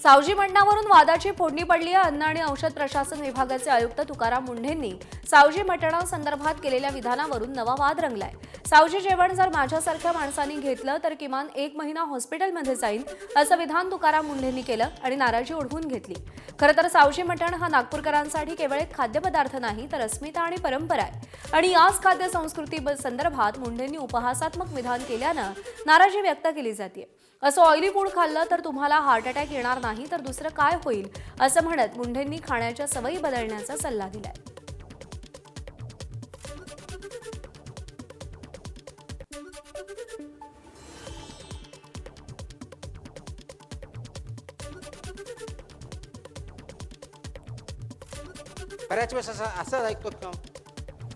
सावजी मटणावरून वादाची फोडणी पडली आहे। अन्न आणि औषध प्रशासन विभागाचे आयुक्त तुकाराम मुंढेंनी सावजी मटणासंदर्भात केलेल्या विधानावरून नवा वाद रंगलाय। सावजी जेवण जर माझ्यासारख्या माणसांनी घेतलं तर किमान 1 महिना हॉस्पिटलमध्ये जाईन असं विधान तुकाराम मुंढेंनी केलं आणि नाराजी ओढवून घेतली। खरं तर सावजी मटण हा नागपूरकरांसाठी केवळ एक खाद्यपदार्थ नाही तर अस्मिता आणि परंपरा आहे आणि याच खाद्य संस्कृती संदर्भात मुंढेंनी उपहासात्मक विधान केल्यानं नाराजी व्यक्त केली जाते। असं ऑइली फूड खाल्लं तर तुम्हाला हार्ट अटॅक येणार नाही तर दुसरं काय होईल असं म्हणत मुंढेंनी खाण्याच्या सवयी बदलण्याचा सल्ला दिलाय। बऱ्याच वेळेस असं ऐकतो का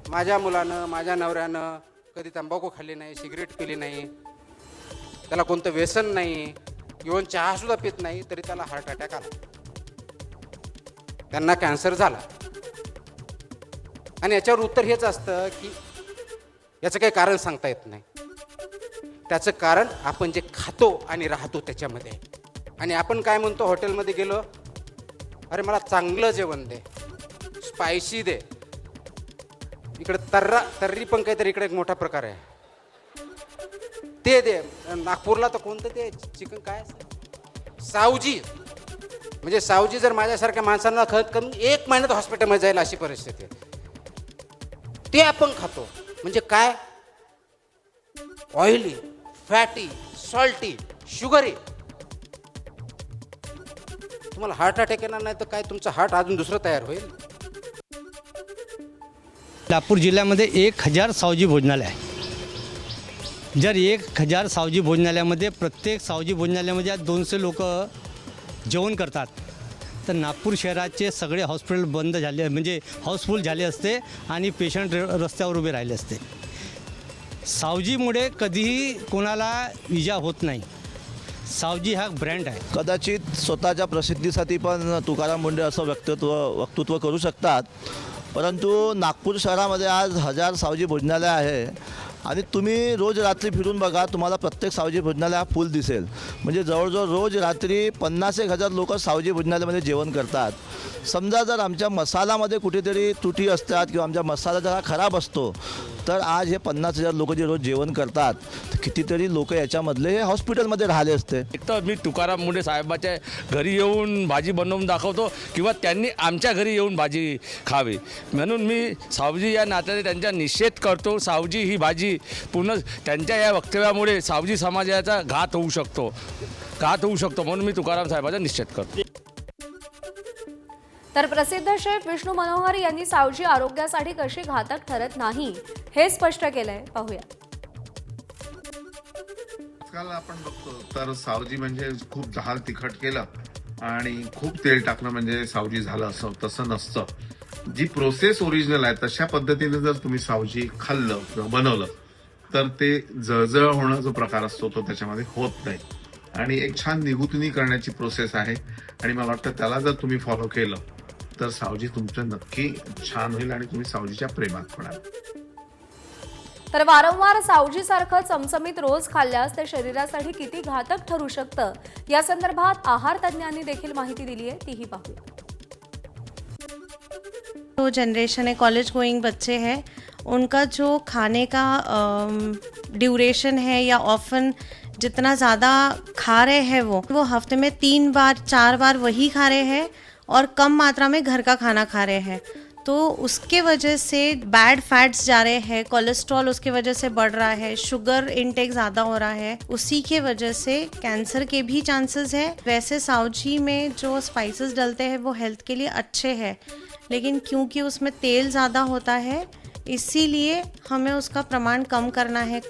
माझ्या मुलानं माझ्या नवऱ्यानं कधी तंबाखू खाल्ली नाही, सिगरेट पिली नाही, त्याला कोणतं व्यसन नाही, इव्हन चहा सुद्धा पित नाही, तरी त्याला हार्ट अटॅक आला, त्यांना कॅन्सर झाला। आणि याच्यावर उत्तर हेच असतं की याचं काही कारण सांगता येत नाही। त्याचं कारण आपण जे खातो आणि राहतो त्याच्यामध्ये। आणि आपण काय म्हणतो, हॉटेलमध्ये गेलो, अरे मला चांगलं जेवण दे, स्पायसी दे, इकडे तर्री पण काहीतरी इकडे एक मोठा प्रकार आहे ते दे। नागपूरला तर कोणतं ते चिकन काय सावजी, म्हणजे सावजी जर माझ्यासारख्या माणसांना खत कमी 1 महिन्यात हॉस्पिटलमध्ये जाईल अशी परिस्थिती आहे, ते आपण खातो। म्हणजे काय, ऑइली, फॅटी, सॉल्टी, शुगरी। तुम्हाला हार्ट अटॅक येणार नाही तर काय, तुमचं हार्ट अजून दुसरं तयार होईल। नागपूर जिल्ह्यामध्ये 1000 सावजी भोजनालय आहे। जर 1000 सावजी भोजनालयामध्ये प्रत्येक सावजी भोजनालयामध्ये 200 लोक जेवण करतात तर नागपूर शहराचे सगळे हॉस्पिटल बंद झाले, म्हणजे हाऊसफुल झाले असते आणि पेशंट रस्त्यावर उभे राहिले असते। सावजीमुळे कधीही कोणाला इजा होत नाही। सावजी हा ब्रँड आहे। कदाचित स्वतःच्या प्रसिद्धीसाठी पण तुकाराम मुंढे असं वक्तृत्व करू शकतात, परंतु नागपूर शहरामध्ये आज 1000 सावजी भोजनालय आहे आणि तुम्ही रोज रात्री फिरून बघा, तुम्हाला प्रत्येक सावजी भोजनालय हा फुल दिसेल। म्हणजे जवळजवळ रोज रात्री 50-1000 लोक सावजी भोजनालयामध्ये जेवण करतात। समजा जर आमच्या मसालामध्ये कुठेतरी त्रुटी असतात किंवा आमचा मसाला जरा खराब असतो तर आज हे 50,000 लोक जे रोज जेवण करतात तर कितीतरी लोक याच्यामधले हे हॉस्पिटलमध्ये राहिले असते। एक तर मी तुकाराम मुंढे साहेबाच्या घरी येऊन भाजी बनवून दाखवतो किंवा त्यांनी आमच्या घरी येऊन भाजी खावी, म्हणून मी सावजी या नात्याने त्यांचा निषेध करतो। सावजी ही भाजी पूर्ण त्यांच्या या वक्तव्यामुळे सावजी समाजाचा घात होऊ शकतो म्हणून मी तुकाराम साहेबाचा निषेध करतो। तर प्रसिद्ध शेफ विष्णू मनोहर यांनी सावजी आरोग्यासाठी कशी घातक ठरत नाही हे स्पष्ट केलंय, पाहूया। आजकाल आपण बघतो तर सावजी म्हणजे खूप जहाल तिखट केलं आणि खूप तेल टाकलं म्हणजे सावजी झालं असं तसं नसतं। जी प्रोसेस ओरिजिनल आहे तशा पद्धतीने जर तुम्ही सावजी खाल्लं किंवा बनवलं तर ते जळजळ होणं जो प्रकार असतो तो त्याच्यामध्ये होत नाही आणि एक छान निगुतनी करण्याची प्रोसेस आहे आणि मला वाटतं त्याला जर तुम्ही फॉलो केलं तर सावजी तुमचं नक्की छान होईल आणि तुम्ही सावजीच्या प्रेमात पडाल। तर वारंवार सावजीसारखं चमचमीत रोज खाल्ल्यास ते शरीरासाठी किती घातक ठरू शकतं या संदर्भात आहार तज्ञांनी देखील माहिती दिली आहे, तीही पाहूया। जो जनरेशन है, कॉलेज गोइंग बच्चे हैं, उनका जो खाने का ड्यूरेशन है या ऑफन जितना ज़्यादा खा रहे हैं वो हफ्ते में 3 बार 4 बार वही खा रहे हैं और कम मात्रा में घर का खाना खा रहे हैं, तो उसके वजह से बैड फैट्स जा रहे हैं, कोलेस्ट्रॉल उसके वजह से बढ़ रहा है, शुगर इनटेक ज़्यादा हो रहा है, उसी के वजह से कैंसर के भी चांसेस है। वैसे सावजी में जो स्पाइसेस डलते हैं वो हेल्थ के लिए अच्छे हैं, लेकिन क्योंकि उसमें तेल ज़्यादा होता है इसीलिए हमें उसका प्रमाण कम करना है।